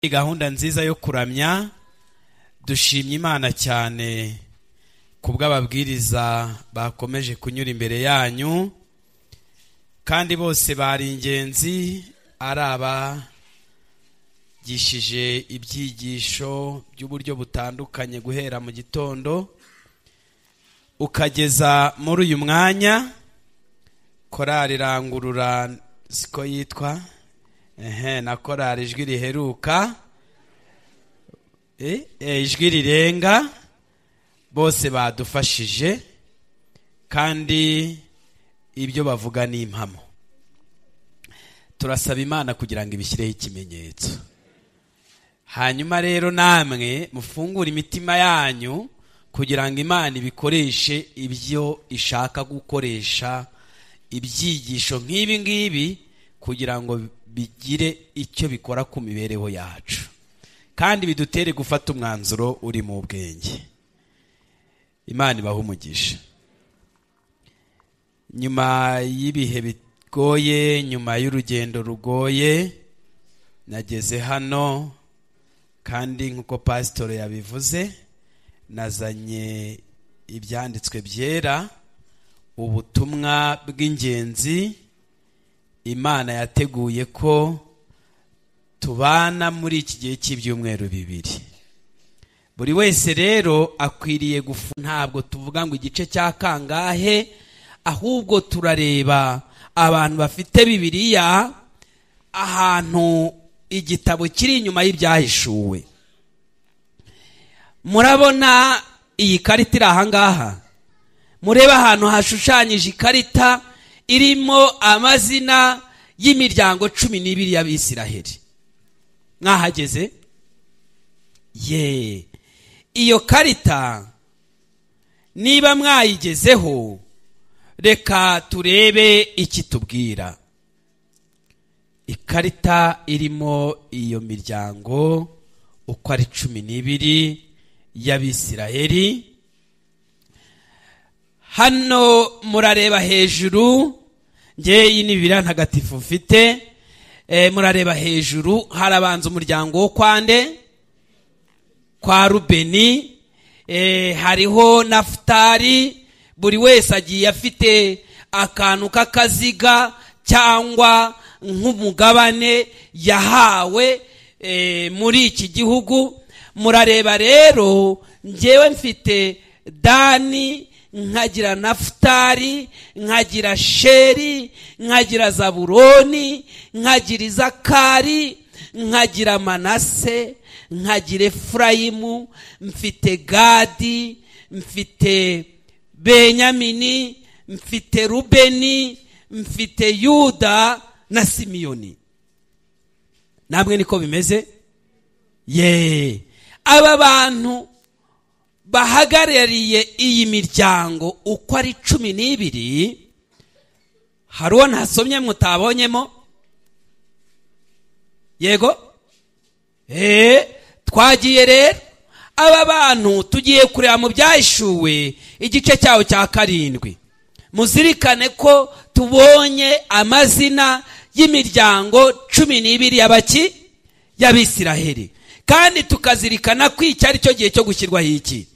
Gahunda nziza yo kuramya dushimye Imana cyane kubw'ababwiriza bakomeje kunyura imbere yanyu kandi bose bari ingenzi araba gishije ibyigisho by'uburyo butandukanye guhera mu gitondo ukageza muri uyu mwanya. Korali Rangurura siko yitwa na korali ijwi riheruka ijwi rirenga bose badufashije kandi ibyo bavuga ni impamo. Turasaba Imana kugira ngo ibishyireho ikimenyetso, hanyuma rero namwe mufungure imitima yanyu kugira ngo Imana ibikoreshe ibyo ishaka gukoresha ibyigisho nk'ibi ngibi kugira ngo bigire icyo bikora ku mibereho yacu kandi bidutere gufata umwanzuro uri mu bwenge. Imana ibahe umugisha. Nyuma y'ibihe bigoye, nyuma y'urugendo rugoye, nageze hano kandi nk'uko pasitoro yabivuze nazanye ibyanditswe byera, ubutumwa bw'ingenzi Imana yateguye ko tubana muri iki gihe cy'ibyumweru bibiri. Buri wese rero akwiriye ntabwo tuvuga ngo igice cya kangahe, ahubwo turareba abantu bafite Bibiliya ahantu igitabo kiri inyuma y'ibyahishuwe. Murabona iyi karita iri ahangaha, murebe ahantu hashushanyije ikarita irimo amazina y'imiryango 12 y'Abisiraheli. Mwahageze? Iyo karita niba mwayigezeho reka turebe iki tubwira. Ikarita irimo iyo miryango uko ari 12 y'Abisiraheli. Hano murareba hejuru, ngeyi ni Bibiliya ntagatifu mfite, murareba hejuru harabanza umuryango wo kwande kwa Rubeni, hariho Nafutali. Buri wese agiye afite akantu k'akaziga cyangwa nk'umugabane yahawe muri iki gihugu. Murareba rero ngewe mfite Dani, nkagira Nafutali, nkagira Sheri, nkagira Zabuloni, nkagira Isakari, nkagira Manase, nkagira Efurayimu, mfite Gadi, mfite Benyamini, mfite Rubeni, mfite Yuda na Simiyoni. Namwe niko bimeze? Aba bantu bahagarariye iyi miryango uko ari 12, hariho ntasomye mutabonyemo? Yego? Twagiye rero aba bantu tugiye kureba mu byahishuwe igice cyawo cya 7. Muzirikane ko tubonye amazina y'imiryango 12 y'Abisiraheli kandi tukazirikana ko iki ari cyo gihe cyo gushyirwaho iki.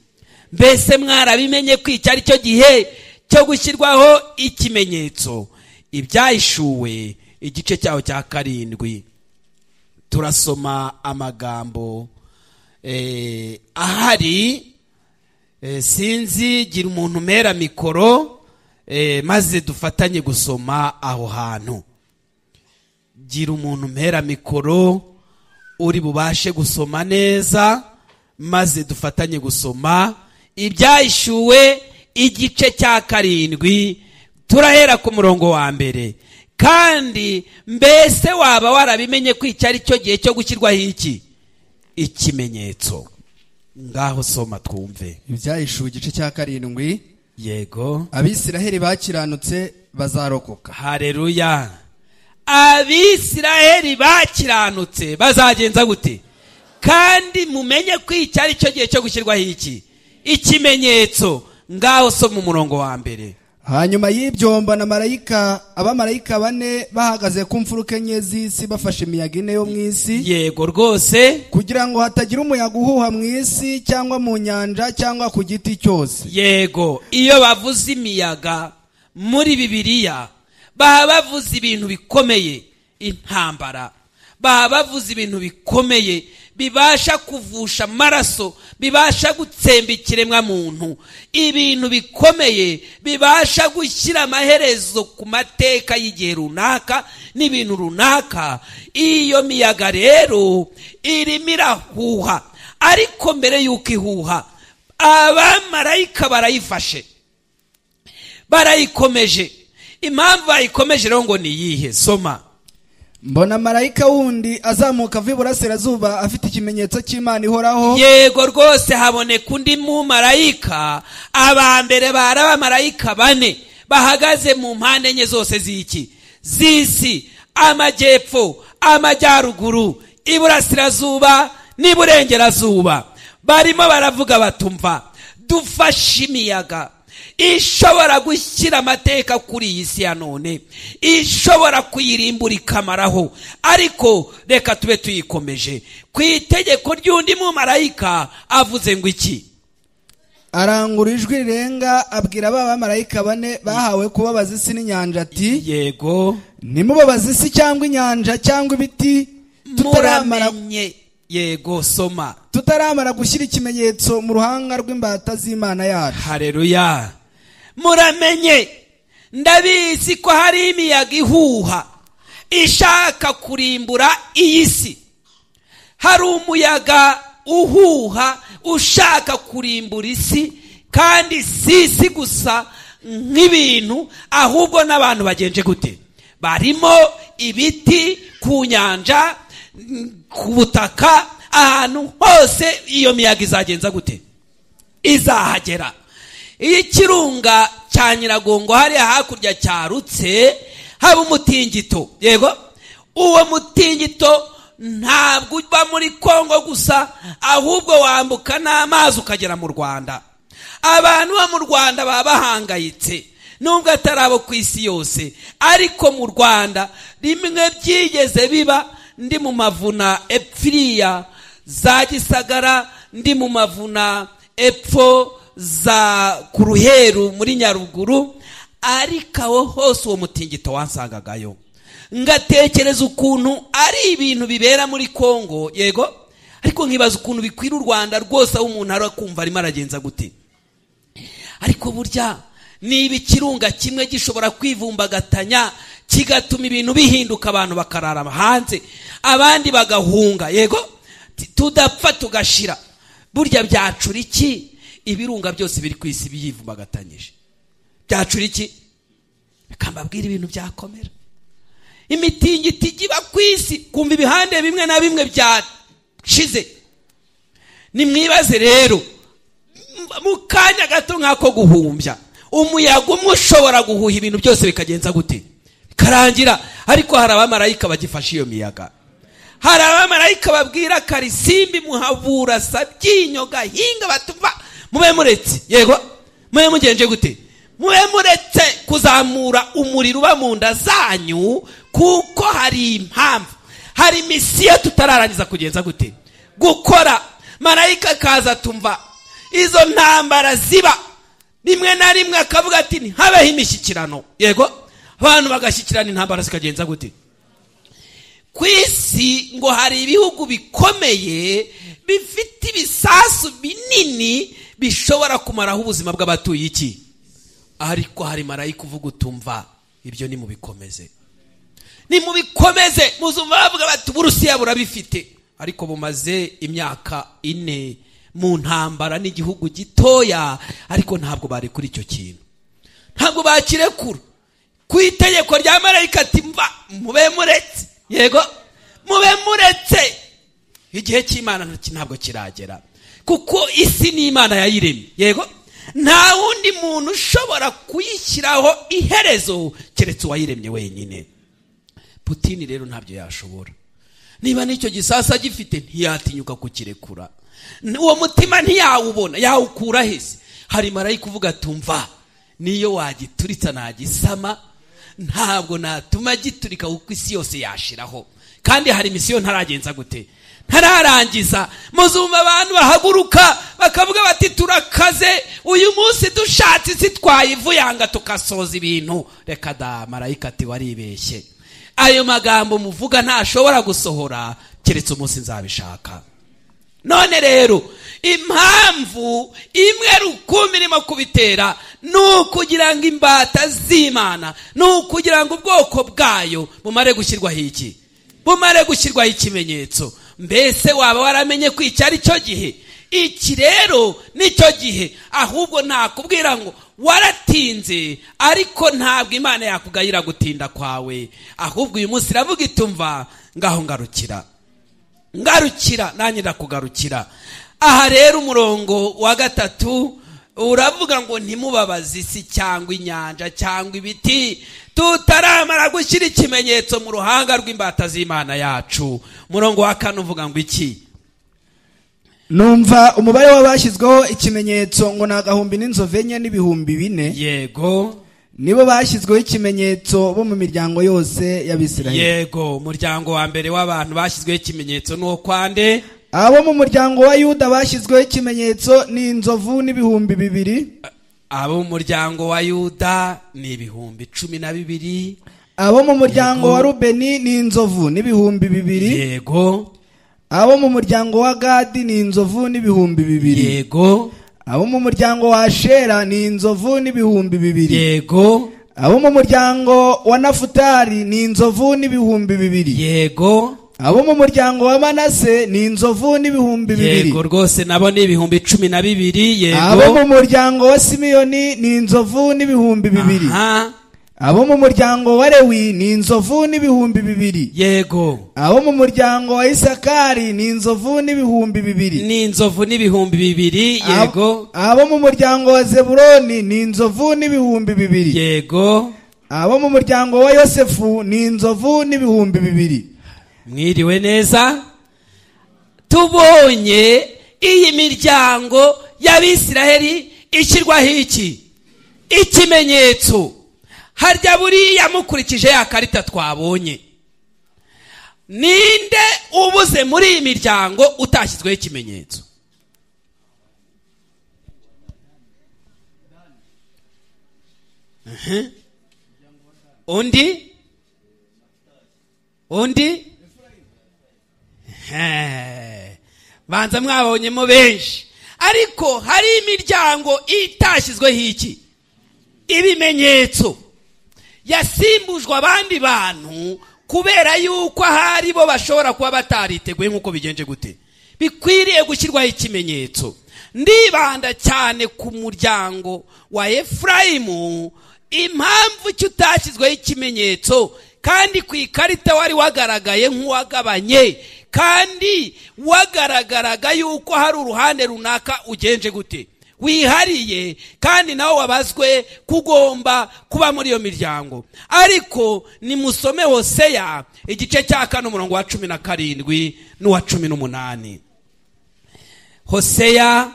Mbese mwarabimenye ko iki ari cyo gihe cyo gushyirwaho ikimenyetso? Ibyahishuwe igice cyawo cya 7 turasoma amagambo ahari. Sinzi gira umuntu mera mikoro maze dufatanye gusoma aho hantu. Gira umuntu mera mikoro uri bubashe gusoma neza maze dufatanye gusoma ibyahishuwe igice cya 7. Turahera ku murongo wa mbere. Kandi mbese waba warabimenye ko iki ari cyo gihe cyo gushyirwaho iki ikimenyetso? Ngaho soma twumve. Ibyahishuwe igice cya 7. Yego. Abisiraheli bakiranutse bazarokoka. Haleluya. Abisiraheli bakiranutse bazagenza gute? Kandi mumenye ko iki ari cyo gihe cyo gushyirwaho iki ikimenyetso. Ngaho soma umurongo wa mbere. hanyuma y'ibyo mbona abamarayika bane bahagaze ku mfuruka enye z'isi bafashe imiyaga ine yo mu isi. Yego rwose. Kugira ngo hatagira umuyaga uhuha mu isi cyangwa mu nyanja cyangwa ku giti cyose. Yego, iyo bavuze imiyaga muri Bibiliya baba bavuze ibintu bikomeye, intambara. Baba bavuze ibintu bikomeye bibasha kuvusha amaraso, bibasha gutsemba ikiremwa muntu, ibintu bikomeye bibasha gushyira amaherezo ku mateka y'igihe runaka n'ibintu runaka. Iyo miyaga rero irimo irahuha, ariko mbere y'uko ihuha abamarayika barayifashe, barayikomeje. Impamvu bayikomeje rero ngo ni iyihe? Soma. Mbona marayika wundi azamuka ava iburasirazuba afite ikimenyetso cy'Imana ihoraho. Yego rwose, haboneka undi mu marayika. Abambere bari abamarayika bane bahagaze mu mpande enye zose z'isi, amajyepfo, amajyaruguru, iburasirazuba n'iburengerazuba. Barimo baravuga batumva, dufashe imiyaga ishobora gushyira amateka kuri iyi si ya none, ishobora kuyirimbura ikamaraho, ariko reka tube tuyikomeje. Ku itegeko ry'undi mu marayika avuze ngo iki? Arangura ijwi rirenga abwira abamarayika bane bahawe kubabaza isi n'inyanja ati, yego, nimubabaza isi cyangwa inyanja cyangwa ibiti muramenye. Yego, soma. Tutaramara gushyira ikimenyetso mu ruhanga rw'imbata z'Imana yacu. Haleluya. Muramenye, ndabizi ko hari imiyaga ihuha ishaka kurimbura iyi si. Hari umuyaga uhuha ushaka kurimbura isi, kandi si isi gusa nk'ibintu, ahubwo n'abantu bagenje gute? Barimo ibiti, ku nyanja, ku butaka, ahantu hose iyo miyaga izagenza gute? Izahagera. Ikirunga cya Nyiragongo hariya hakurya cyarutse, haba umutingito. Yego, uwo mutingito ntabwo uba muri Kongo gusa, ahubwo wambuka n'amazi ukagera mu Rwanda. Abantu bo mu Rwanda baba bahangayitse, nubwo atari abo ku isi yose, ariko mu Rwanda rimwe byigeze biba. Ndi mu mavuna epfiriya za Gisagara, ndi mu mavuna epfo za Kuruheru muri Nyaruguru, ariko aho hose uwo mutingito wansangagayo. Ngatekereza ukuntu ari ibintu bibera muri Kongo, yego, ariko nkibaza ukuntu bikwira u Rwanda rwose, aho umuntu arakumva arimo aragenza gute. Ariko burya niba ikirunga kimwe gishobora kwivumbagatanya kigatuma ibintu bihinduka, abantu bakarara hanze, abandi bagahunga, yego, tudapfa tugashira, burya byacura iki? Ibirunga byose biri ku isi biyivumbagatanyije, byacura iki? Reka mbabwire ibintu byakomera. Imitingito igiba ku isi, kumva ibihande bimwe na bimwe byashize. Nimwibaze rero, mu kanya gato nk'ako guhumbya, umuyaga umwe ushobora guhuha ibintu byose bikagenza gute? Karangira. Ariko hari abamarayika bagifashe iyo miyaga. Hari abamarayika babwira Karisimbi, Muhabura, Sabyinyo, Gahinga, batumva, mube muretse. Yego, mube mugenje gute? Mube muretse kuzamura umuriro uba mu nda zanyu, kuko hari impamvu, hari misiyo tutararangiza kugenza gute? Gukora. Marayika kaza tumva izo ntambara ziba, rimwe na rimwe akavuga ati ntihabeho imishyikirano. Yego, abantu bagashyikirana, intambara zikagenza gute? Ku isi ngo hari ibihugu bikomeye bifite ibisasu binini bishobora kumaraho ubuzima bw'abatuye iki. Ariko hari marayika uvuga utumva, ibyo ni mubikomeze, ni mubikomeze. Muzumva bavuga bati Uburusiya burabifite, ariko bumaze imyaka 4 mu ntambara n'igihugu gitoya, ariko ntabwo bari kuri icyo kintu, ntabwo bakirekura. Ku itegeko rya marayika ati mva, mube muretse. Yego, mube muretse. Igihe cy'Imana ntabwo kiragera, kuko isi ni Imana yayiremye. Yego, nta wundi muntu ushobora kuyishyiraho iherezo keretse uwayiremye wenyine. Putin rero ntabyo yashobora. Niba n'icyo gisasa gifite, ntiyatinyuka kukirekura. Uwo mutima ntiyawubona, yawukura hese. Hari marayika uvuga tumva, niyo wagituritsa nagisama ntabwo natuma giturika kuko isi yose yashiraho. Kandi hari misiyo ntaragenza gute, ntararangiza. Muzumva abantu bahaguruka bakavuga bati turakaze uyu munsi dushatse isi twayivuyanga tukasoza ibintu. Reka da, marayika ati waribeshye. Ayo magambo muvuga ntashobora gusohora keretse umunsi nzabishaka. None rero impamvu imwe rukumbi irimo kubitera nukugira ngo imbata z'Imana, nukugira ngo ubwoko bwayo bumare gushyirwaho iki, bumare gushyirwaho ikimenyetso. Mbese waba waramenye ko iki ari cyo gihe? Iki rero nicyo gihe. Ahubwo nakubwira ngo waratinze, ariko ntabwo Imana yakugayira gutinda kwawe. Ahubwo uyu munsi iravuga itumva ngaho ngarukira nanjye ndakugarukira. Aha rero umurongo wa 3 uravuga ngo ntimubabaze isi cyangwa inyanja cyangwa ibiti tutaramara gushyira ikimenyetso mu ruhanga rw'imbata z'Imana yacu. Umurongo wa 4 uvuga ngo iki? Numva umubare w'abashyizweho ikimenyetso ngo n'agahumbi n'inzovu enye n'ibihumbi 4. Yego, nibo bashyizweho ikimenyetso bo mu miryango yose y'Abisirayeli. Yego, umuryango wa mbere w'abantu bashyizweho ikimenyetso n'uwo kwande? Abo mu muryango wa Yuda bashyizweho ikimenyetso ni inzovu n'ibihumbi 2. Abo mu muryango wa Yuda ni ibihumbi 12. Abo mu muryango wa Rubeni ni inzovu n'ibihumbi 2. Yego. Abo mu muryango wa Gadi ni inzovu n'ibihumbi 2. Yego. Abo mu muryango wa Ashera ni inzovu n'ibihumbi 2. Yego. Abo mu muryango wa Nafutali ni inzovu n'ibihumbi 2. Yego. Abo mu muryango wa Manase ni inzovu n'ibihumbi 2. Yego rwose nabo ni ibihumbi 12. Yego. Abo mu muryango wa Simiyoni ni inzovu n'ibihumbi 2. Aha. Abo mu muryango wa Lewi ni inzovu n'ibihumbi 2. Yego. Abo mu muryango wa Isakari ni inzovu n'ibihumbi 2. Ni inzovu n'ibihumbi 2. Yego. Abo mu muryango wa Zebuloni ni inzovu n'ibihumbi 2. Yego. Abo mu muryango wa Yosefu ni inzovu n'ibihumbi 2. Mwiriwe neza. Tubonye iyi miryango y'Abisiraheli ishyirwaho iki, ikimenyetso. Harya buriya mukurikije ya karita twabonye, ninde ubuze muri iyi miryango utashyizweho ikimenyetso? Undi banza mwabonyemo benshi, ariko hari imiryango itashyizweho iki, ibimenyetso. Yasimbujwe abandi bantu kubera yuko ahari bo bashobora kuba batariteguye nk'uko bigenje gute, bikwiriye gushyirwaho ikimenyetso. Ndibanda cyane ku muryango wa Efurayimu. Impamvu cyutashyizweho ikimenyetso kandi ku ikarita wari wagaragaye nk'uwagabanye, kandi wagaragaraga yuko hari uruhande runaka ugenje gute, wihariye, kandi nawe wabazwe kugomba kuba muri iyo miryango. Ariko nimusome Hoseya igice cya 4 umurongo wa 17 n'uwa 18. Hoseya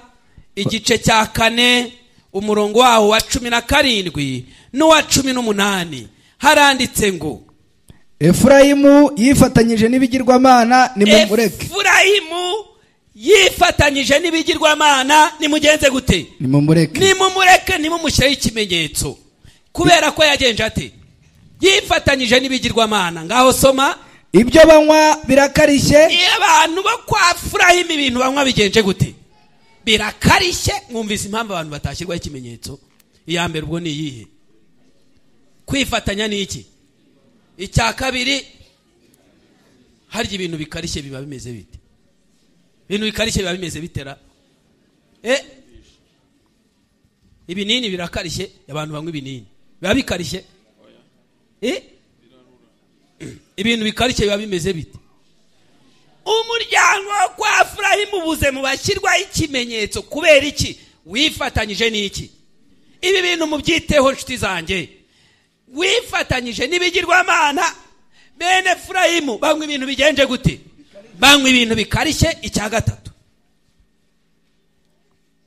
igice cya 4 umurongo waho wa 17 n'uwa 18 haranditse ngo Efurayimu yifatanyije n'ibigirwamana nimumureke. Efurayimu yifatanyije n'ibigirwamana nimugenze gute, nimumureke nimumushyireho ikimenyetso. Kubera ko yagenje ate? Yifatanyije n'ibigirwamana. Ngaho soma. Ibyo banywa birakarishye. Abantu bo kwa Efurayimu ibintu banywa bigenje gute, birakarishye. Mwumvise impamvu abantu batashyirwaho ikimenyetso? Iya mbere ubwo ni iyihe? Kwifatanya ni iki? Icya kabiri, harya ibintu bikarishye biba bimeze bite? Ibintu bikarishye biba bimeze bitera? Ibinini birakarishye, abantu banywa ibinini biba bikarishye. Ibintu bikarishye biba bimeze bite? Umuryango wa kwa Efurayimu buze mu bashyirwaho ikimenyetso. Kubera iki? Wifatanyije n'iki? Ibi bintu mubyiteho nshuti zanjye. Wifatanyije n'ibigirwamana. Bene Efurayimu banywa ibintu bigenje gute? Banywa ibintu bikarishye. Icya gatatu,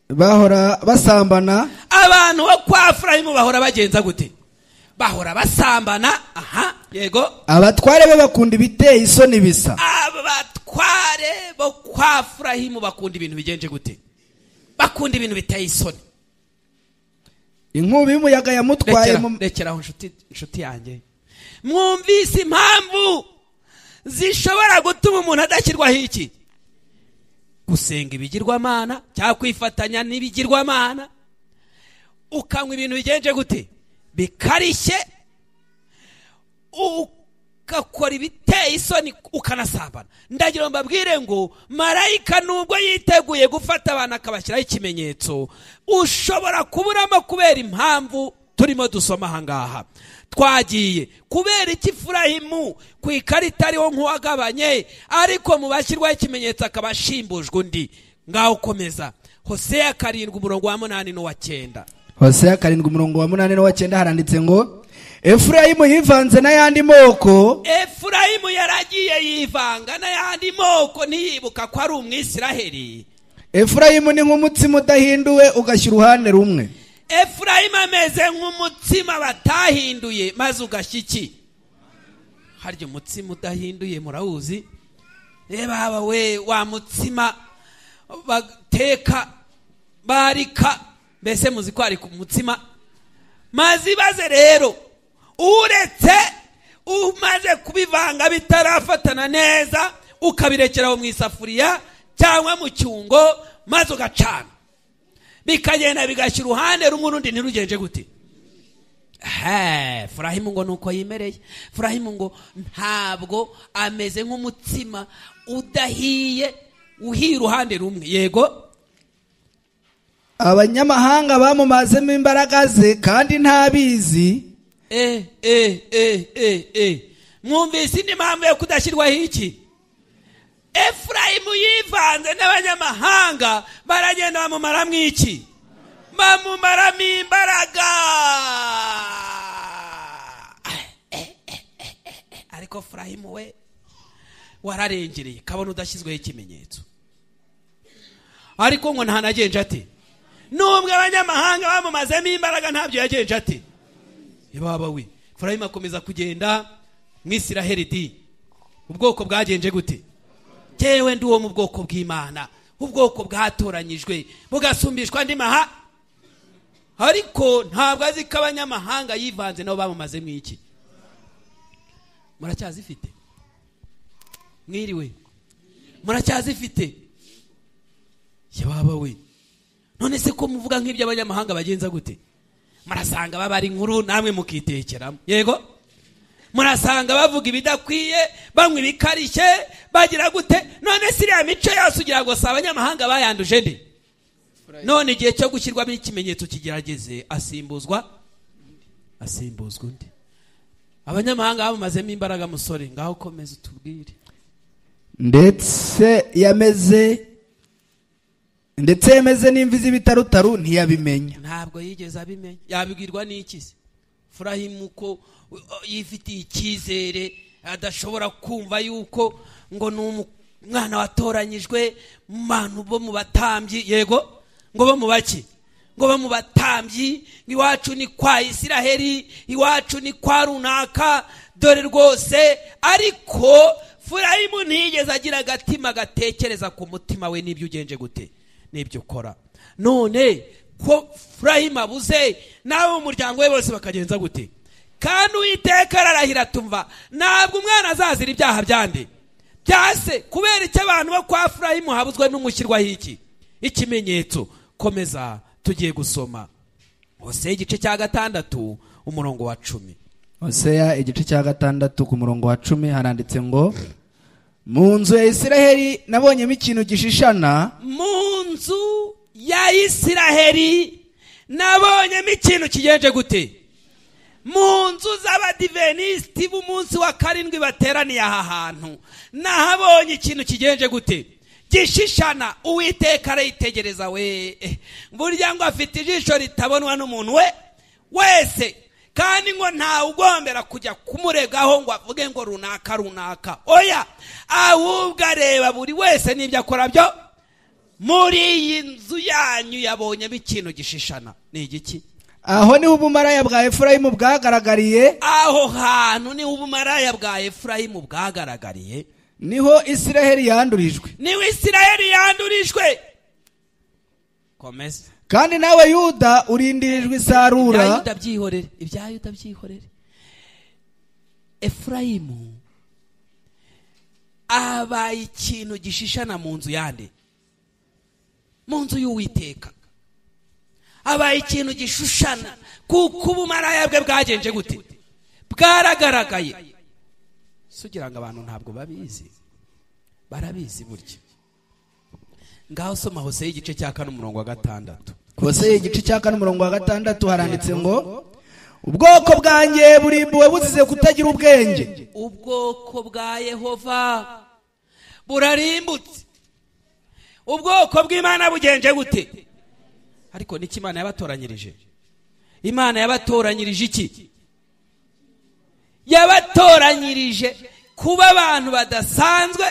bahora basambana. abantu bo kwa Efurayimu bahora bagenza gute? Bahora basambana. Aha, yego. Abatware be bakunda ibiteye isoni bisa. Abatware bo kwa Efurayimu bakunda ibintu bigenje gute? Bakunda ibintu biteye isoni. Inkubi y'umuyaga yamutwaye rekeraho inshuti yanjye. Mwumvise impamvu zishobora gutuma umuntu adashyirwaho iki? Gusenga ibigirwamana cyangwa kwifatanya n'ibigirwamana, ukanywa ibintu bigenje gute? Bikarishye, ugakora ibiteye isoni, ukanasambana. Ndagira ngo mbabwire ngo marayika nubwo yiteguye gufata abantu akabashyiraho ikimenyetso, ushobora kuburamo kubera impamvu turimo dusoma ahangaha. Twagiye kubera iki Efurayimu ku ikarita ariho nk'uwagabanye, ariko mu bashyirwaho ikimenyetso akabashimbujwe undi. Ngaho komeza Hoseya 7:8 n'uwa9. Hoseya 7:8 n'uwa9 haranditse ngo Efurayimu yivanze n'ayandi moko. Efurayimu yaragiye yivanga n'ayandi moko, ntiyibuka ko ari umwisiraheli. Efurayimu ni nk'umutsima udahinduwe ugashyira uruhande rumwe. Efurayimu ameze nk'umutsima batahinduye maze ugashyiki. Harya umutsima udahinduye murawuzi? Baba we, wa mutsima bateka barika, mbese muzi ko ari ku mutsima. Maze ibaze rero, uretse umaze kubivanga bitarafatana neza, ukabirekeraho mu isafuriya cyangwa mu cyungo maze ugacana, bikagenda bigashyira uruhande rumwe urundi ntirugenje gute? Efurayimu ngo nuko yimereye. Efurayimu ngo ntabwo ameze nk'umutsima udahiye uhiye uruhande rumwe. Yego. Abanyamahanga bamumazemo imbaraga ze kandi ntabizi. Mwumvise indi mpamvu yo kudashyirwaho iki? Efurayimu yivanze n'abanyamahanga, baragenda bamumaramo iki? Bamumaramo imbaraga. Ariko Efurayimu we wararengereye, kabona udashyizweho ikimenyetso. Ariko ngo ntanagenje ate? Nubwo abanyamahanga bamumazemo imbaraga ntabyo yagenje ate? Baba we, Efurayimu akomeza kugenda mu Isiraheli. Ubwoko bwagenje gute? Jewe ndi uwo mu bwoko bw'Imana, ubwoko bwatoranyijwe bugasumbishwa andi mahanga. Ariko ntabwo azi ko abanyamahanga yivanze nabo bamumazemo iki. Muracyazifite? Mwiriwe? Muracyazifite? Baba we, none se ko muvuga nk'ibyo abanyamahanga bagenza gute? Murasanga babari inkuru namwe mukitekeramo. Yego. Murasanga bavuga ibidakwiye, bamwe ibikarishye, bagira gute? None siriya mico yose ugira ngo saba abanyamahanga bayanduje nde? None igihe cyo gushyirwamo ikimenyetso kigerageze, asimbuzwa undi. Abanyamahanga bamumazemo imbaraga musore, ngaho komeza utubwire. Ndetse yameze n'imvi z'ibitarutaru ntiyabimenya. Ntabwo yigeze abimenya. Yabibwirwa n'iki se? Efurayimu ko yifitiye icyizere, adashobora kumva yuko ngo ni umwana watoranyijwe mu bantu bo mu batambyi. Yego. Ngo bo mu baki? Ngo bo mu batambyi. Iwacu ni kwa Isiraheli, iwacu ni kwa runaka, dore rwose. Ariko Efurayimu ntiyigeze agira agatima gatekereza ku mutima we n'ibyo ugenje gute, n'ibyo ukora. None ko Efurayimu abuze, nawe umuryango we bose bakagenza gute? Kandi Uwiteka ararahira tumva, ntabwo umwana azazira ibyaha byande byase. Kubera icyo abantu bo kwa Efurayimu habuzwe n'umushyirwaho iki ikimenyetso. Komeza tugiye gusoma Hoseya 6:10. Hoseya 6:10 haranditse ngo mu nzu ya Isiraheli nabonyemo ikintu gishishana. Mu nzu ya Isiraheli nabonyemo ikintu kigenje gute? Mu nzu z'Abadiventisiti b'umunsi wa 7 bateraniye aha hantu, nahabonye ikintu kigenje gute? Gishishana. Uwiteka arayitegereza we, burya ngo afite ijisho ritabonwa n'umuntu wese, kandi ngo nta ugombera kujya kumuregaho ngo avuge ngo runaka. Oya, ahubwo areba buri wese n'ibyo akora muri iyi nzu yanyu yabonyemo ikintu gishishana. Ni igiki? aho niho ubumaraya bwa Efurayimu bwagaragariye. Aho hantu niho ubumaraya bwa Efurayimu bwagaragariye. Niho Isiraheli yandurijwe. Niho Isiraheli yandurijwe. Komeza. Kandi nawe Yuda urindirijwe isarura. Ibya Yuda byihorere. Ibya Yuda byihorere. Efurayimu abaye ikintu gishishana mu nzu yande. Mu nzu y'Uwiteka. Abaye ikintu gishushana kuko ubumaraya bwe bwagenje gute? Bwaragaragaye. Sugira ngo abantu ntabwo babizi. Barabizi buryo. Ngaho soma Hoseya igice cya 4:6. Hoseya igice cya 4:6 haranditse ngo ubwoko bwanjye burimbuwe buzize kutagira ubwenge. Ubwoko bwa Yehova burarimbutse. Ubwoko bw'Imana bugenje gute? Ariko niki Imana yabatoranyirije? Imana yabatoranyirije iki? Yabatoranyirije kuba abantu badasanzwe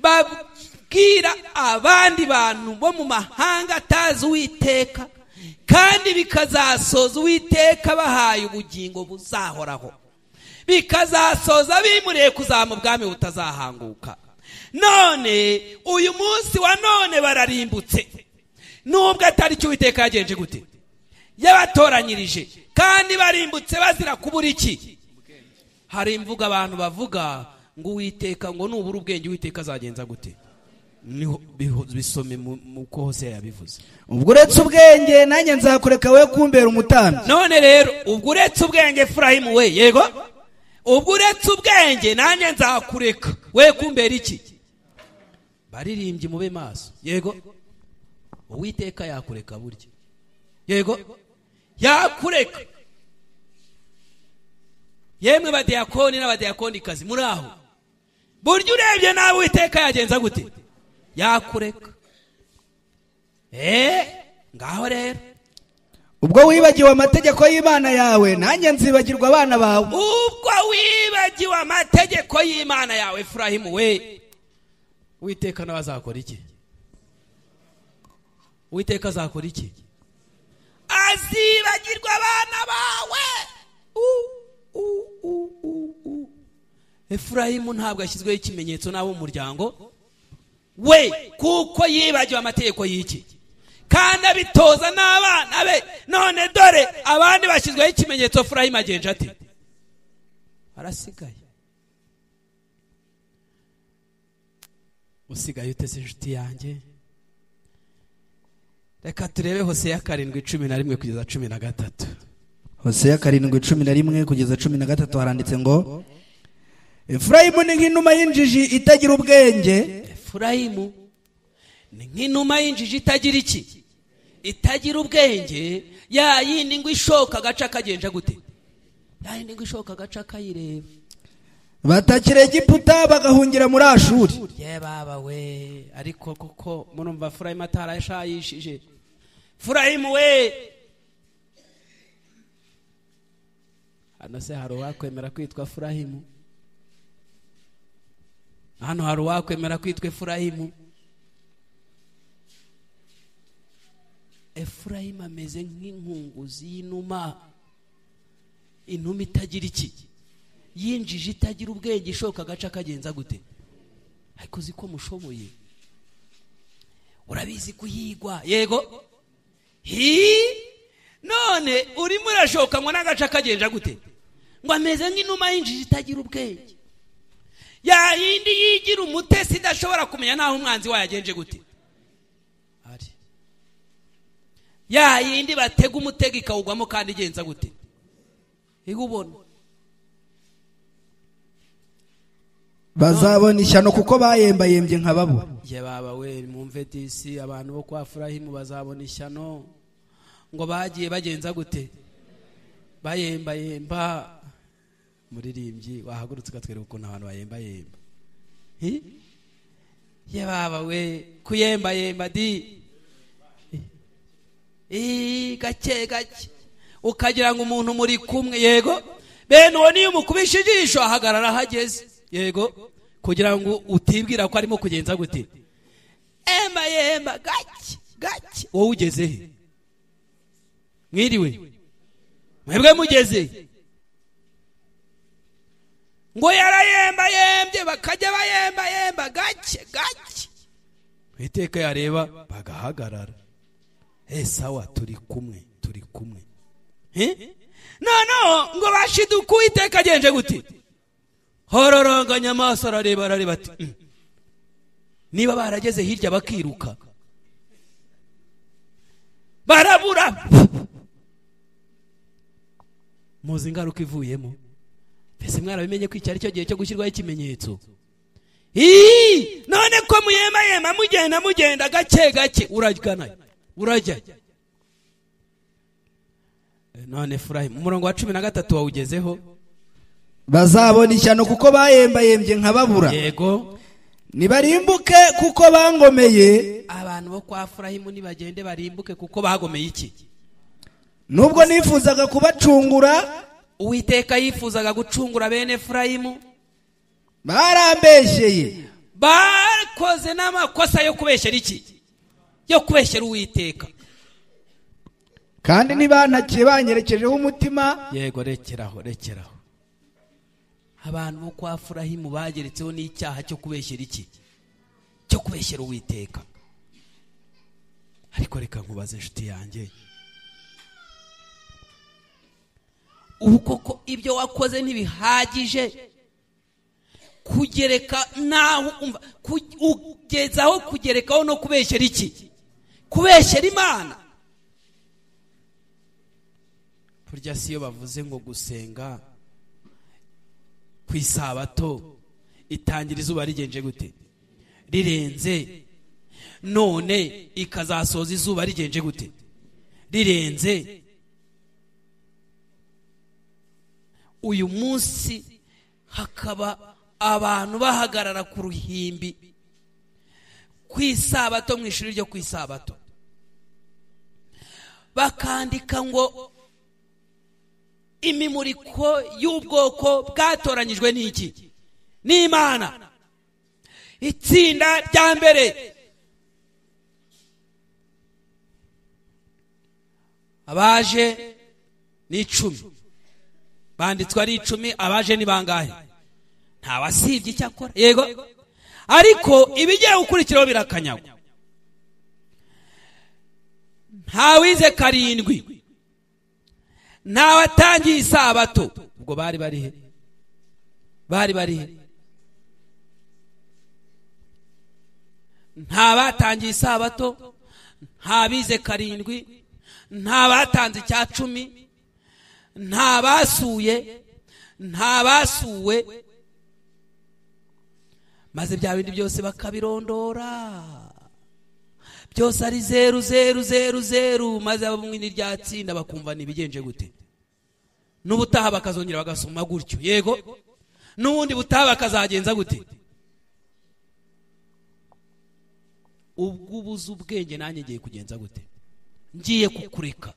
babwira abandi bantu bo mu mahanga atazi Uwiteka, kandi bikazasoza Uwiteka bahaye ubugingo buzahoraho, bikazasoza bimuriye kuzama ubwami butazahanguka. None uyu munsi wa none bararimbutse, nubwo atari cyo Uwiteka yagenje gute? Yabatoranyirije, kandi barimbutse bazira kubura iki? Hari imvuga abantu bavuga ngo Uwiteka ngo nubura ubwenge Uwiteka azagenza gute? Niho bisome mu ko Hoseya yabivuze. Ubwo uretse ubwenge nanjye nzakureka we kumbera umutambyi. None rero ubwo uretse ubwenge Efurayimu we, yego, ubwo uretse ubwenge nanjye nzakureka we kumbera iki? Baririmbye mube maso, yego. Uwiteka yakureka burya, yego, yakureka. Yemwe badiyakoni n'abadiyakonikazi muri aho, burya urebye nawe Uwiteka yagenza gute? Yakureka. Ngaho rero ubwo wibagiwe amategeko y'Imana yawe nanjye nzibagirwa abana bawe. Ubwo wibagiwe amategeko y'Imana yawe Efurayimu we, Uwiteka nawe azakora iki? Uwiteka azakora iki? Azibagirwa abana bawe. Efurayimu ntabwo yashyizweho ikimenyetso n'abo mu muryango we, kuko yibagiwe amategeko y'iki, kandi abitoza n'abana be. None dore abandi bashyizweho ikimenyetso, Efurayimu agenje ate? Arasigaye. Usigaye utese inshuti yanjye? Reka turebe Hoseya 7:11 kugeza 13. Hoseya 7:11 kugeza 13 haranditse ngo Efurayimu ni nk'inuma y'injiji itagira ubwenge. Efurayimu ni nk'inuma y'injiji itagira iki? Itagira ubwenge. Ya yindi ngo ishoka gaca kagenja gute? Ya yindi ngo ishoka gaca kayireba. Batakira Egiputa bagahungira muri Ashuri. Ye baba we, ariko kuko murumva Efurayimu atarashayishije. Efurayimu we, hano se hari uwakwemera kwitwa Efurayimu? Hano hari uwakwemera kwitwa Efurayimu? Efurayimu ameze nk'inkunguzi y'inuma. Inuma itagira iki? Yinjije itagira ubwenge, ishoka gaca kagenza gute? Ariko uzi ko mushoboye, urabizi kuyigwa, yego. None urimo urashoka ngo n'agaca kagenja gute? Ngo ameze nk'inuma yinjije itagira ubwenge. Ya yindi yigira umutesi idashobora kumenya naho umwanzi wayo agenje gute? Ari ya yindi batega umutego ikawugwamo kandi igenza gute? Igubona. Bazabona ishyano kuko bayembayembye nk'ababo. Ye baba we, mwumve disi, abantu bo kwa Efurayimu bazabona ishyano ngo bagiye bagenza gute? Bayembayemba. Muririmbyi wahagurutse ukatwereka ukuntu abantu bayembayemba. Ye baba we, kuyembayemba di gake gake ukagira ngo umuntu muri kumwe, yego. Bene uwo niyo umukubisha ijisho ahagarara hageze, yego, kugira ngo utibwira ko arimo kugenza gute? yemba gake wowe ugeze he? Mwiriwe mwebwe mugeze ngo yarayembayembye bakajya bayembayemba gake Uwiteka yareba bagahagarara. Sawa turi kumwe no ngo bashiduka Uwiteka agenje gute? Hororonganya amaso arareba ati niba barageze hirya bakiruka barabura. Muzi ingaruka ivuyemo. Mbese mwarabimenye ko iki ari cyo gihe cyo gushyirwaho ikimenyetso? None ko muyema mugenda gake urajya none Efurayimu umurongo wa 13 wawugezeho. Bazabona ishyano kuko bayembayembye nkababura. Yego. Nibarimbuke kuko bangomeye. Abantu bo kwa Efurayimu nibagende barimbuke kuko bagomeye iki? Nubwo nifuzaga kubacungura, Uwiteka yifuzaga gucungura bene Efurayimu, barambeshyeye. Bakoze n'amakosa yo kubeshyera iki? Yo kubeshyera Uwiteka. Kandi nibantakiye banyerekejeho umutima. Yego, rekeraho. Abantu bo kwa Efurayimu bageretseho n'icyaha cyo kubeshyera iki? Cyo kubeshyera Uwiteka. Ariko reka nkubaze inshuti yanjye, ubu koko ibyo wakoze ntibihagije kugereka naho umva ugezaho kugerekaho no kubeshyera iki? Kubeshyera Imana. Burya siyo bavuze ngo gusenga ku isabato itangira izuba rigenje gute? Rirenze. None ikazasoza izuba rigenje gute? Rirenze. Uyu munsi hakaba abantu bahagarara ku ruhimbi ku isabato, mu ishuri ryo ku isabato, bakandika ngo imimuriko y'ubwoko bwatoranyijwe n'iki? N'Imana. Itsinda rya mbere abaje ni 10, banditswe ari 10, abaje ni bangahe? Nta wasibye cyakora. Yego, ariko ibigiye gukurikiraho birakanyagwa. Nta wize 7, nta watangiye isabato. Ubwo bari he? Nta batangiye isabato, nta bize 7, nta batanze icya 10, nta basuye, nta basuwe, maze bya bindi byose bakabirondora, byose ari 0, maze abamwini ryatsinda bakumva nibigenje gute? N'ubutaha bakazongera bagasoma gutyo. Yego, n'ubundi butaha bakazagenza gute? Ubwo ubuze ubwenge nanjye ngiye kugenza gute? Ngiye kukureka.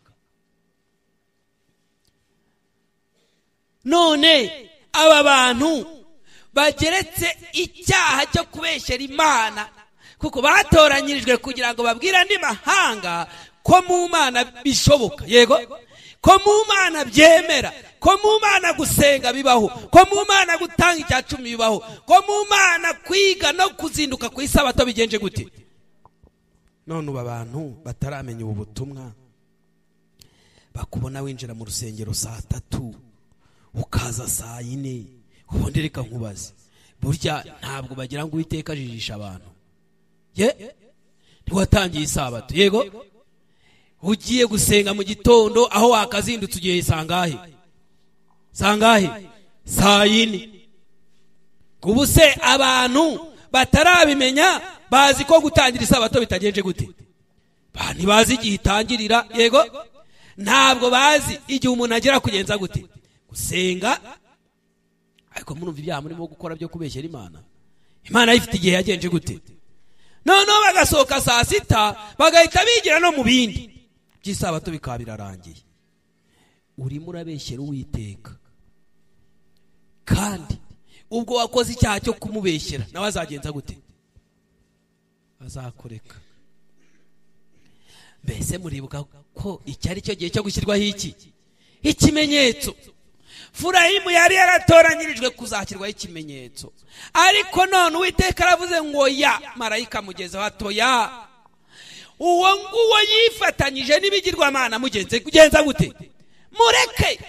None aba bantu bageretse icyaha cyo kubeshyera Imana, kuko batoranyirijwe kugira ngo babwire andi mahanga ko mu Mana bishoboka. Yego, ko mu Mana byemera, ko mu Mana gusenga bibaho, ko mu Mana gutanga icya 10 bibaho, ko mu Mana kwiga no kuzinduka ku isabato bigenje gute? None uba abantu bataramenya ubu butumwa, bakubona winjira mu rusengero saa 3 ukaza saa 4, ubundi reka nkubaze, burya ntabwo bagira ngo Uwiteka ajijisha abantu? Ntiwatangiye isabato. Yego, ugiye gusenga mu gitondo, aho wakazindutse ugiye sangahe? Saa 4. Kubu se abantu batarabimenya bazi ko gutangira isabato bitagenje gute? Ntibazi igihe itangirira. Yego, ntabwo bazi igihe umuntu agera kugenza gute? Gusenga. Ariko murumva ibyaha murimo gukora byo kubeshyera Imana. Imana ifite igihe yagenje gute? None bagasohoka saa 6 bagahita bigira no mu bindi by'isabato bikaba birarangiye. Urimo urabeshyera Uwiteka, kandi ubwo wakoze icyaha cyo kumubeshyera nawe azagenza gute? Azakureka. mbese muribuka ko icyari cyo gihe cyo gushyirwaho iki ikimenyetso. Furayimu yari yaratoranyirijwe kuzashyirwaho ikimenyetso, ariko none Uwiteka aravuze ngo ya marayika mugezeho atoya, uwo nguwo yifatanyije n'ibigirwamana kugenza gute? Mureke.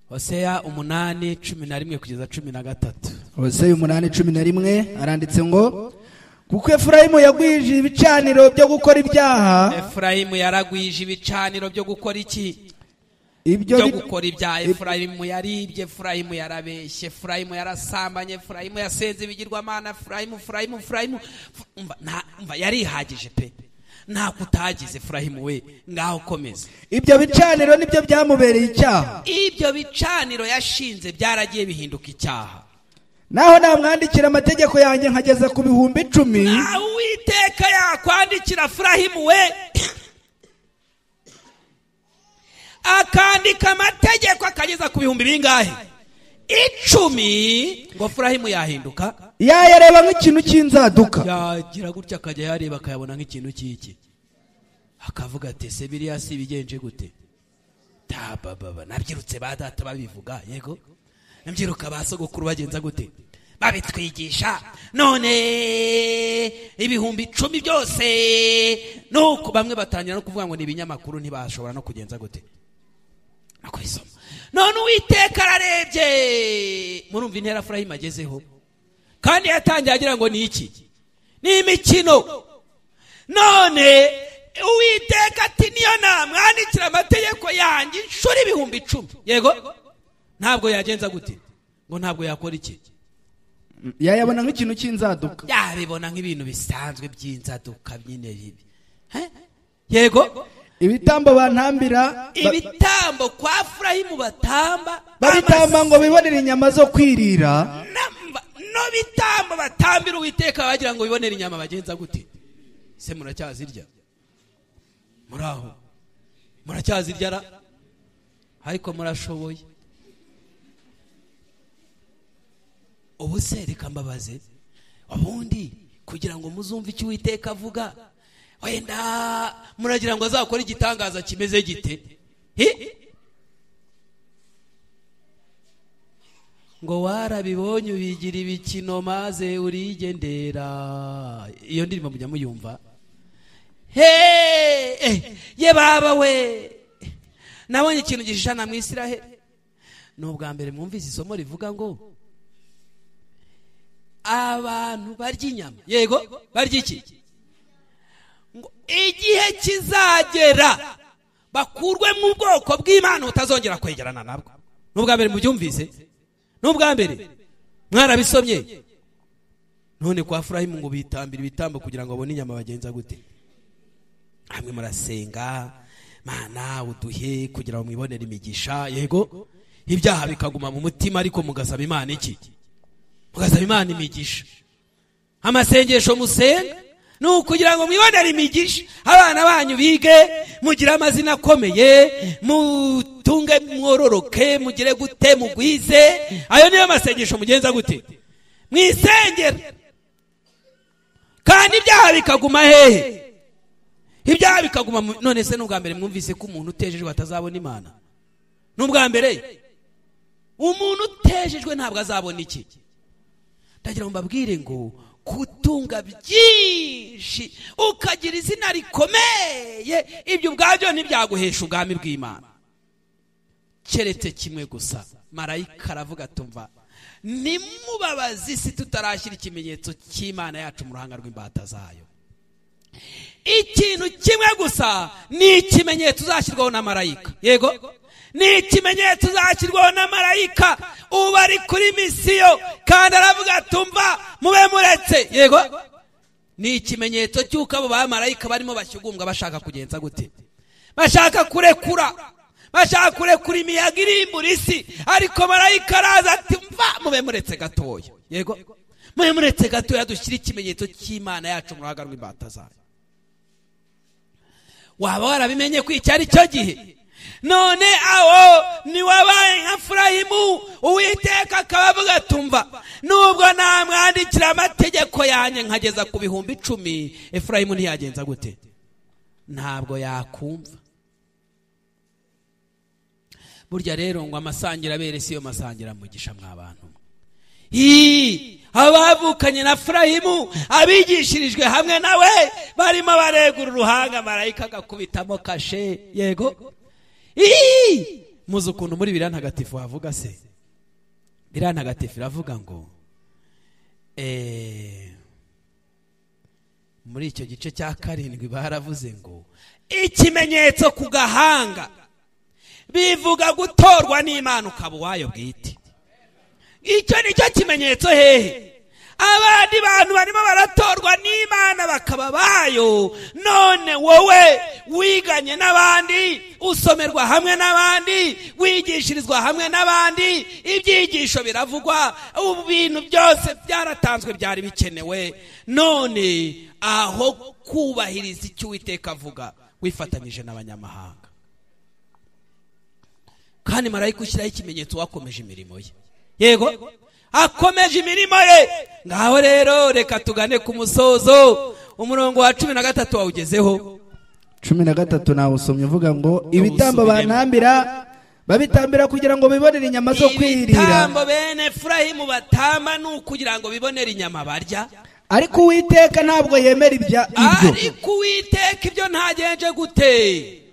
Hosea 8:11 kugeza 13. Hosea 8:11 aranditse ngo kuko Efurayimu yagwije ibicaniro byo gukora ibyaha. Efurayimu yaragwije ibicaniro byo gukora iki? Ibyo gukora ibyaha. Efurayimu yaribye, Efurayimu yarabeshye, Efurayimu yarasambanye, Efurayimu yasenze ibigirwamana, Efurayimu umva yarihagije pe. Nta kutagize Efurayimu we, ngaho komeza. Ibyo bicaniro nibyo byamubereye icyaha. Ibyo bicaniro yashinze byaragiye bihinduka icyaha. Naho namwandikira amategeko yanjye nkageza ku 10,000. Uwiteka yakwandikira Efurayimu we akandika amategeko akageza ku 1000 bingahe? 10. ngo Efurayimu yahinduka, yayareba nk'ikintu cy'inzaduka, yagira gutya akajya yareba akayabona nk'ikintu cy'iki, akavuga ati se biriya si bigenje gute? Baba nabyirutse ba data babivuga, yego nabyiruka ba sogokuru bagenza gute? Babitwigisha, none 10,000 byose nuko bamwe batangira no kuvuga ngo ni ibinyamakuru, ntibashobora no kugenza gute nakwisoma. None Uwiteka ararebye, murumva intera Efurayimu agezeho, kandi yatangiye agira ngo ni iki? Ni imikino. None Uwiteka ati niyo namwandikira amategeko yanjye inshuro 10,000, yego ntabwo yagenza gute? ngo ntabwo yakora iki? yayabona nk'ikintu cy'inzaduka, yabibona nk'ibintu bisanzwe by'inzaduka nyine bibi. Yego ibitambo bantambira, ibitambo kwa Efurayimu batamba, babitamba ngo bibonere inyama zo kwirira. No bitambo batambira Uwiteka bagira ngo bibonere inyama bagenza gute? Se muracyazirya? Muraho muracyazirya ra? Ariko murashoboye. Ubu se reka mbabaze, ubundi kugira ngo muzumve icyo Uwiteka avuga, wenda muragira ngo azakora igitangaza kimeze gite? ngo warabibonye ubigira ibikino maze urigendera. Iyo ndirimbo mujya muyumva? Ye baba we, nabonye ikintu gishishana mu Isiraheli. Ni ubwa mbere mwumvise isomo rivuga ngo abantu barya inyama, yego barya iki? ngo igihe kizagera bakurwe mu bwoko bw'Imana utazongera kwegerana nabwo. N'ubwa mbere mubyumvise? N'ubwa mbere mwarabisomye? None kwa Efurayimu ngo bitambira ibitambo kugira ngo babone inyama bagenza gute? Hamwe murasenga, Mana uduhe kugira ngo mwibonere imigisha, yego ibyaha bikaguma mu mutima, ariko mugasaba Imana iki? Mugasaba Imana imigisha. Amasengesho musenga ni ukugira ngo mwibonere imigisha, abana banyu bige, mugire amazina akomeye, mutunge mwororoke, mugire gute, mugwize. Ayo niyo masengesho mugenza gute? Mwisengera. Kandi ibyaha bikaguma hehe? Ibyaha bikaguma. None se n'ubwa mbere mwumvise ko umuntu utejejwe atazabona Imana? N'ubwa mbere umuntu utejejwe ntabwo azabona iki? Ndagira ngo mbabwire ngo kutunga byinshi ukagira izina rikomeye, ibyo ubwabyo ntibyaguhesha ubwami bw'Imana. Keretse kimwe gusa, marayika aravuga tumva nimubabazi isi tutarashyira ikimenyetso cy'Imana yacu mu ruhanga rw'imbata zayo. Ikintu kimwe gusa ni ikimenyetso uzashyirwaho na marayika, yego ni ikimenyetso uzashyirwaho na marayika ubu ari kuri misiyo, kandi aravuga tumva mube muretse, yego ni ikimenyetso cy'uko abo bamarayika barimo bashyugumbwa bashaka kugenza gute? Bashaka kurekura, bashaka kurekura imiyaga irimbura isi, ariko marayika araza ati mva mube muretse gatoya, yego mube muretse gatoya dushyire ikimenyetso cy'Imana yacu mu ruhanga rw'imbata zayo. Waba warabimenye ko icyari cyo gihe none aho ni wabaye nka Efurayimu, Uwiteka akabavuga tumva nubwo namwandikira amategeko yanjye nkageza ku 10,000, Efurayimu ntiyagenza gute? Ntabwo yakumva. Burya rero ngo amasangira abere siyo masangira mugisha mw'abantu. Abavukanye na Efurayimu abigishirijwe hamwe nawe barimo baregura uruhanga, marayika agakubitamo kashe. Yego muzi ukuntu muri Bibiliya ntagatifu havuga se? Bibiliya ntagatifu iravuga ngo muri icyo gice cya 7 baravuze ngo ikimenyetso ku gahanga bivuga gutorwa n'Imana ukaba uwayo bwite. Icyo nicyo kimenyetso hehe? Abandi bantu barimo baratorwa n'Imana bakaba bayo, none wowe wiganye n'abandi, usomerwa hamwe n'abandi, wigishirizwa hamwe n'abandi, ibyigisho biravugwa, ubu bintu byose byaratanzwe byari bikenewe, none aho kubahiriza icyo Uwiteka avuga wifatanyije n'abanyamahanga. Kandi marayika ushyiraho ikimenyetso wakomeje imirimo ye. Yego akomeje imirimo ye. Ngaho rero reka tugane ku musozo. Umurongo wa 13 wawugezeho. 13 nawe usomye uvuga ngo ibitambo banambira babitambira kugira ngo bibonere inyama zo kwirira. Ibitambo bene Efurayimu batamba nukugira ngo bibonere inyama barya. Ariko Uwiteka ntabwo yemera ibyo. Ariko Uwiteka ibyo ntagenje gute?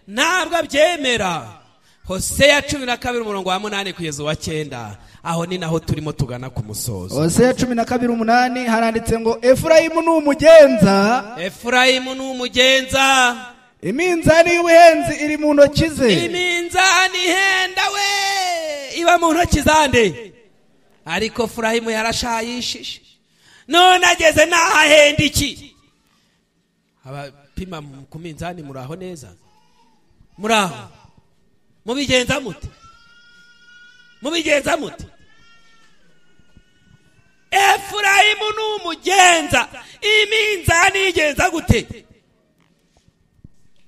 Ntabwo abyemera. Hoseya 12 umurongo wa 8 kugeza wa 9. Aho ni naho turimo tugana ku musozo. Hoseya 12:8 haranditse ngo Efurayimu ni umugenza. Efurayimu ni umugenza. Iminzani y'ubuhenzi iri mu ntoki ze. Iminzani henda we iba mu ntoki zande. Ariko Efurayimu yarashayishije. None ageze n'ahahenda iki? Abapima ku minzani muraho neza? Muraho? Mubigenza mute? Mubigenza mute? Efurayimu ni umugenza. Iminzani igenza gute?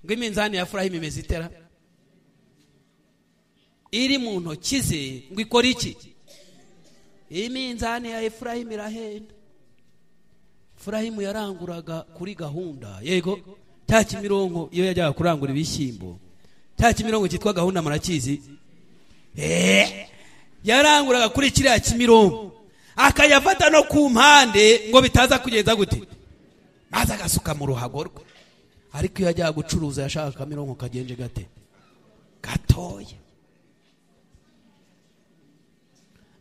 Ngo iminzani ya Efurayimu imeze itera? Iri mu ntoki ze ngo ikora iki? Iminzani ya Efurayimu irahenda. Efurayimu yaranguraga kuri gahunda. Yego cya Kimironko iyo yajyaga kurangura ibishyimbo. Cya Kimironko cyitwa gahunda murakizi? Yaranguraga kuri kiriya Kimironko akayafata no ku mpande ngo bitaza kugeza gute? Maze agasuka mu ruhago rwe. Ariko iyo yajyaga gucuruza yashaka Kamironko kagenje gate? Gatoya.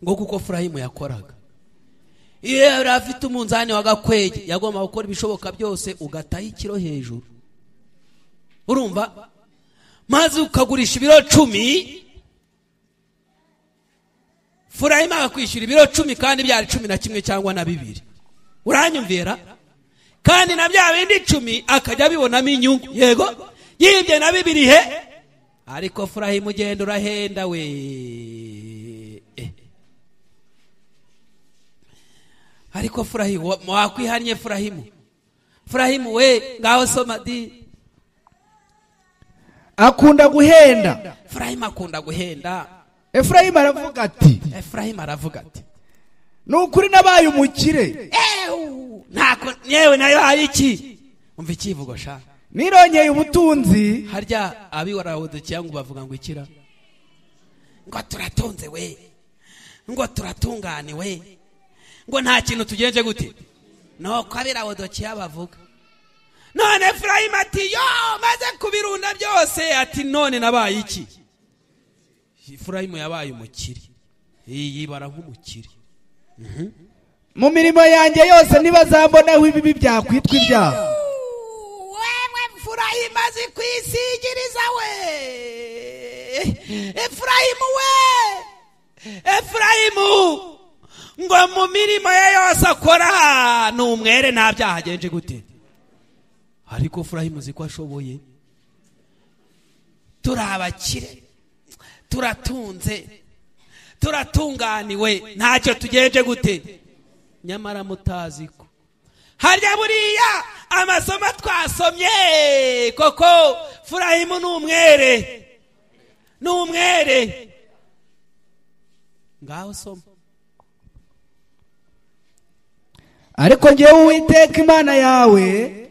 Ngo kuko Efurayimu yakoraga. Iyo yari afite umunzani wa gakwege yagomba gukora ibishoboka byose ugataha ikiro hejuru. Urumva? Maze ukagurisha ibiro 10, Efurayimu akakwishyura ibiro 10 kandi byari 11 cyangwa na 2. Uranyumvira? Kandi na bya bindi 10 akajya bibonamo inyungu. Yego yibye na 2 he. Ariko Efurayimu ugenda urahenda we. Ariko Efurayimu wakwihanye Efurayimu. Efurayimu we ngaho soma di. Akunda guhenda. Efurayimu akunda guhenda. Efurayimu aravuga ati. Efurayimu aravuga ati. Nukuri nabaye umukire. Ntako yewe nayo hayiki. Umva ikivugo sha. Nironyeye ubutunzi. Harya abiwaraho cyangwa bavuga ngo ikira. Ngo turatonze we. Ngo turatungane we. Ngo nta kintu tugenje gute? No kwabiraho dokiya bavuga. None Efurayimu ati yo maze kubirunda byose ati none nabaye iki? Efurayimu yabaye umukire. Yibara nk'umukire. Mu mirimo yanjye yose nibazambonaho ibibi byakwitwa ibyaha. Wewe Efurayimu azi kwisigiriza we. Efurayimu we. Efurayimu ngo mu mirimo ye yose akora n'umwere nta byaha agenje gute? Ariko Efurayimu ziko ashoboye. Turabakire. Turatunze. Turatunganiwe. Ntacyo tugenje gute? Nyamara mutaziko. Harya buriya amasomo twasomye koko Efurayimu n'umwere. n'umwere. Ngaho soma. ariko njyewe Uwiteka Imana yawe,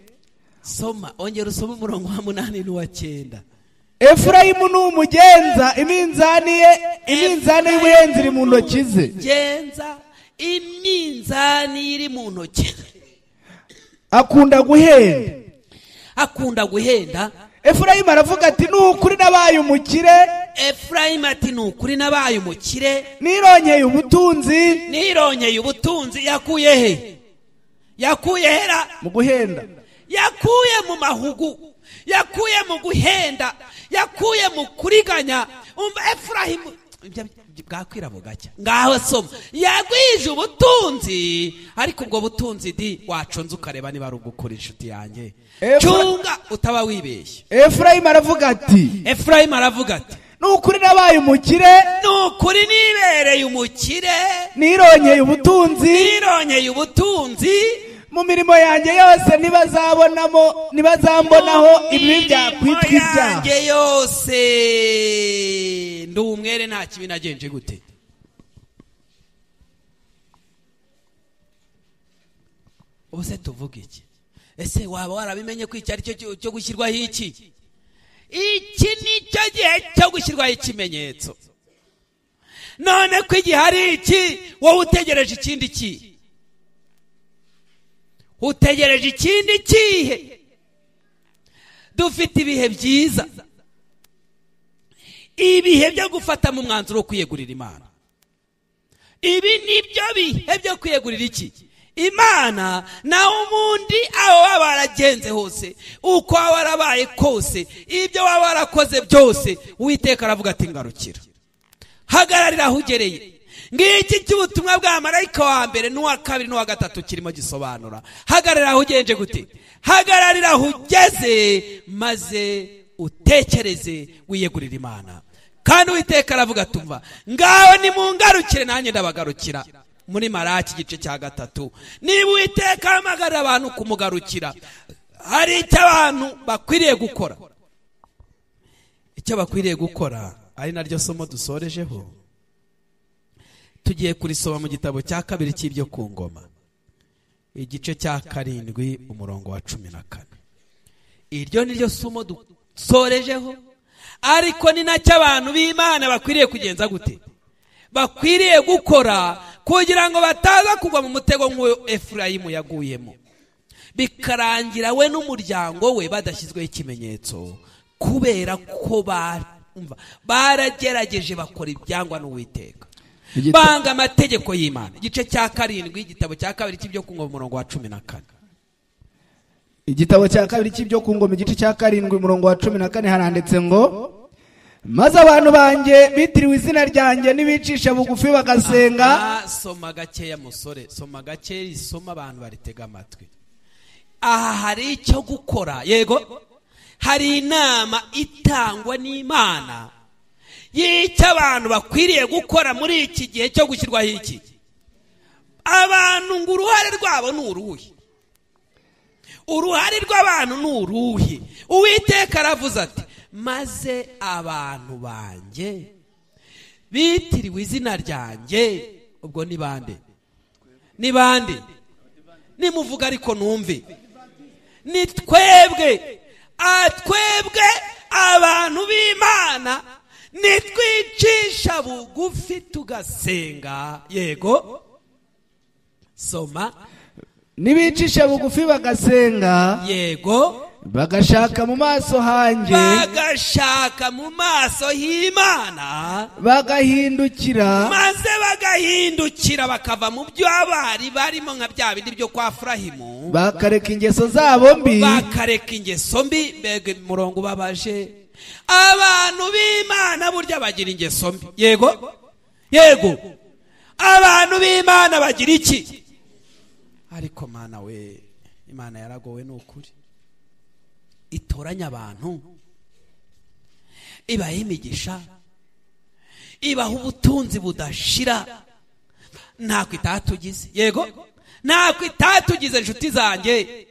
soma ongera usome umurongo wa 8 n'uwa 9. Efurayimu ni umugenza, iminzani y'ubuhenzi iri mu ntoki ze. Genza iminzani iri mu ntoki. Akunda guhenda. Efurayimu aravuga ati ni ukuri nabaye umukire. Efurayimu ati ni ukuri nabaye umukire. Nironkeye ubutunzi. Yakuye he? Yakuye hera mu guhenda. Yakuye mu mahugu. Yakuye mu guhenda. Yakuye mu kuriganya. Umva Efurayimu bwakwira bugacya. Ngaho soma. Yagwije ubutunzi, ariko ubwo butunzi waconze ukareba niba ari ugukora inshuti yanjye. Cunga utaba wibeshye. Efurayimu aravuga ati ni ukuri nabaye umukire. Ni ukuri nibereye umukire. Nironkeye ubutunzi. Mu mirimo yanjye yose ntibazambonaho ibibi byakwitwa ibyaha. yanjye yose ndi umwere nta kibi nagenje gute. Ubuse tuvuga iki? Ese waba warabimenye ko icyari cyo gushyirwaho iki? Iki nicyo gihe cyo gushyirwaho ikimenyetso. None ko igihe hari iki, wowe utegereje ikindi ki? Utegereje ikindi kihe? Dufite ibihe byiza, ibihe byo gufata mu mwanzuro wo kwiyegurira Imana. Ibi nibyo bihe byo kwiyegurira iki? Imana. Na umundi aho waba waragenze hose, uko waba warabaye kose, ibyo waba warakoze byose, Uwiteka aravuga ati ngarukira, hagararira aho ugereye. Ngiki cy'ubutumwa bwa marayika wa mbere n'uwa kabiri n'uwa gatatu kirimo gisobanura. Hagararira aho ugenje gute? Hagararira aho ugeze maze utekereze wiyegurira Imana. Kandi Uwiteka aravuga ati umva, ngaho nimungarukire nanjye ndabagarukira. Muri Maraki igice cya 3. Niba Uwiteka ahamagarira abantu kumugarukira, hari icyo abantu bakwiriye gukora. Icyo bakwiriye gukora ari naryo somo dusorejeho. Tugiye kurisoma mu gitabo cya 2 cy'ibyo ku ngoma, igice cya 7 umurongo wa 14. Iryo niryo somo dusorejeho, ariko ni nacyo abantu b'Imana bakwiriye kugenza gute? Bakwiriye gukora kugira ngo bataza kugwa mu mutego nk'uwo Efurayimu yaguyemo, bikarangira we n'umuryango we badashyizweho ikimenyetso, kubera ko baragerageje bakora ibyangwa n'Uwiteka, banga amategeko y'Imana. Igice cya 7 igitabo cya 2 cy'ibyo ku ngoma umurongo wa 14. Igitabo cya 2 cy'ibyo ku ngoma igice cya 7 umurongo wa 14 haranditse ngo, maze abantu banjye bitiriwe izina ryanjye nibicisha bugufi bagasenga. Soma gakeya musore, soma gakeya, isoma abantu baritega amatwi. Aha hari icyo gukora. Yego, hari inama itangwa n'Imana y'icyo abantu bakwiriye gukora muri iki gihe cyo gushyirwaho iki. Abantu ngo uruhare rwabo ni uruhe? Uruhare rw'abantu ni uruhe? Uwiteka aravuze ati, maze abantu banjye bitiriwe izina ryanjye. Ubwo ni bande? Ni bande? Nimuvuga ariko numve. Ni twebwe. Twebwe abantu b'Imana nitwicisha bugufi tugasenga. Yego, soma. Nibicisha bugufi bagasenga. Yego, bagashaka mu maso hanjye, bagashaka mu maso y'Imana, bagahindukira, maze bagahindukira bakava mu byo abari barimo nka bya bindi byo kwa Efurayimu, bakareka ingeso zabo mbi. Mbega murongo ubabaje. Abantu b'Imana burya bagira ingeso mbi. Yego, abantu b'Imana bagira iki? Ariko Mana we, Imana yaragowe n'ukuri. Itoranya abantu, ibaha imigisha, ibaha ubutunzi budashira, ntako itatugize. Yego, ntako itatugize inshuti zanjye.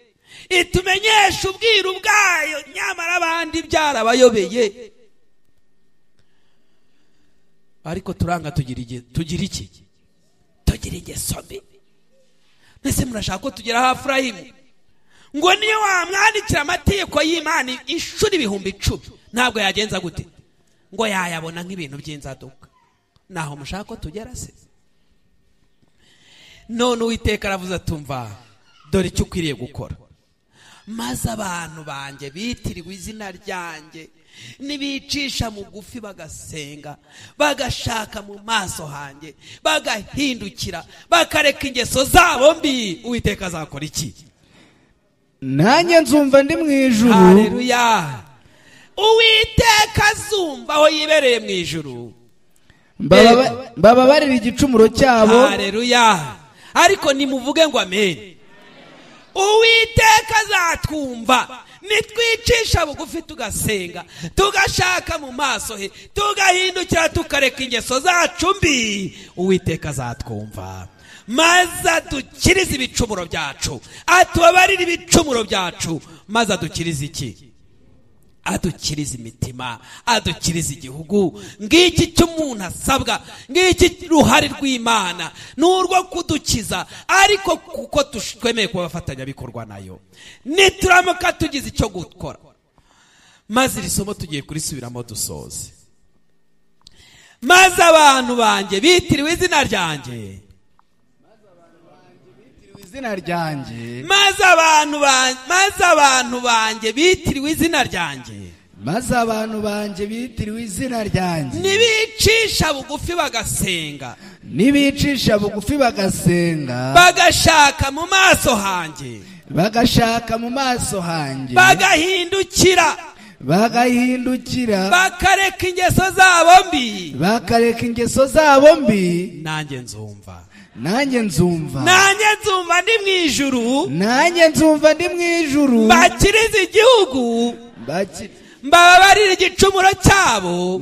Itumenyesha ubwiru bwayo, nyamara abandi byarabayobeye. ariko turanga tugira iki? Tugira ingeso mbi. Nese murashaka ko tugera ha Efurayimu ngo niyo wamwandikira amategeko y'Imana inshuro 10,000 ntabwo yagenza gute ngo yayabona nk'ibintu by'inzaduka? Naho mushaka ko tugera se? None Uwiteka aravuze atumva dore icyo ukwiriye gukora. Maze abantu banjye bitiriwe izina ryanjye nibicisha mugufi bagasenga bagashaka mu maso hanjye bagahindukira bakareka ingeso zabo mbi, Uwiteka azakora iki? Nanjye nzumva ndi mu ijuru. Haleluya. Uwiteka azumva aho yibereye mu ijuru, bababarira igicumuro cyabo. Haleluya. Ariko nimuvuge ngo amen. Uwiteka azatwumva nitwicisha bugufi tugasenga tugashaka mu maso he tugahindukira tukareka ingeso zacu mbi, Uwiteka azatwumva maze adukirize ibicumuro byacu, atubabarire ibicumuro byacu, maze adukirize iki? Adukirize imitima, adukirize igihugu. Ngiki cy'umuntu asabwa, ngiki ruhari rw'Imana n'urwo kudukiza, ariko kuko twemeye kuba bafatanya bikorwa nayo. Nituramuka tugize icyo gukora, maze iri somo tugiye kurisubiramo dusoze. Maze abantu banjye bitiriwe izina ryanjye, maze abantu banjye bitiriwe izina ryanjye, maze abantu banjye bitiriwe izina ryanjye nibicisha bugufi bagasenga, nibicisha bugufi bagasenga bagashaka mu maso hanjye, bagashaka mu maso hanjye, bagahindukira bakareka ingeso zabo mbi, bakareka ingeso zabo mbi, nanjye nzumva ndi mu ijuru, nanjye nzumva ndi mu ijuru, mbakirize igihugu, mbabarire igicumuro cyabo,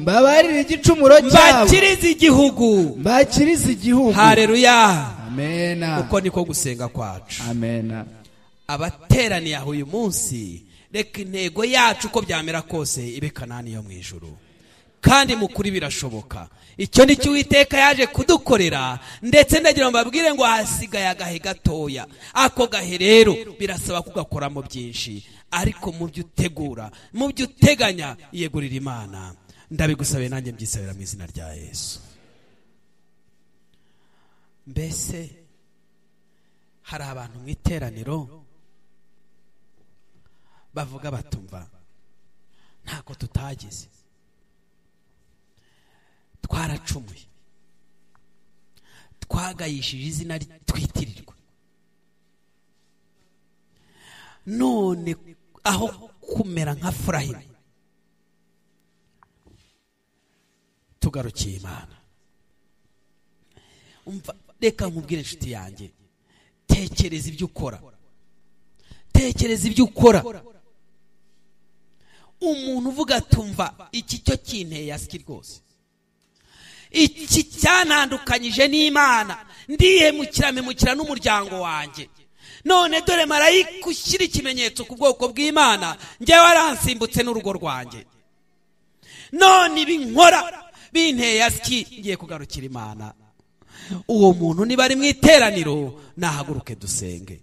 mbakirize igihugu. Haleluya. Amena. Uko niko gusenga kwacu. Amena. Abateraniye aho uyu munsi, reka intego yacu uko byamera kose ibe Kanani yo mu ijuru. Kandi mukuri birashoboka. Icyo ni cyo Uwiteka yaje kudukorera, ndetse ndagira ngo mbabwire ngo hasigaye agahe gatoya. Ako gahe rero birasaba kugakoramo byinshi, ariko mu byo utegura, mu byo uteganya, yegurira Imana. Ndabigusabe nanjye mbyisabira mu izina rya Yesu. Mbese hari abantu mu iteraniro bavuga batumva ntako tutagize, twaracumuye, twagayishije izina twitirirwa, none aho kumera nka Efurayimu tugarukiye Imana. Umva, reka nkubwire inshuti yanjye, tekereza ibyo ukora. Umuntu uvuga atumva iki cyo kinteye asiki rwose, iki cyanandukanyije n'Imana, ndihemukira n'umuryango wanjye, none dore marayika ushyira ikimenyetso ku bwoko bw'Imana, njyewe waransimbutse n'urugo rwanjye, none ibi nkora binteye asiki, ngiye kugarukira Imana. Uwo muntu niba ari mu iteraniro nahaguruke dusenge.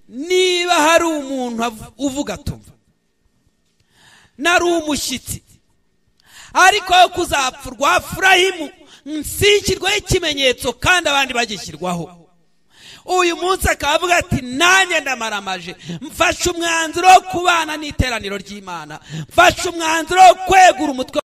Niba hari umuntu uvuga atumva, nari umushyitsi, ariko yo kuzapfa rwa Efurayimu nshyirwaho ikimenyetso kandi abandi bagishyirwaho, uyu munsi akavuga ati nanjye ndamaramaje, mfashe umwanzuro wo kubana n'iteraniro ry'Imana, mfashe umwanzuro wo kwegura umutwe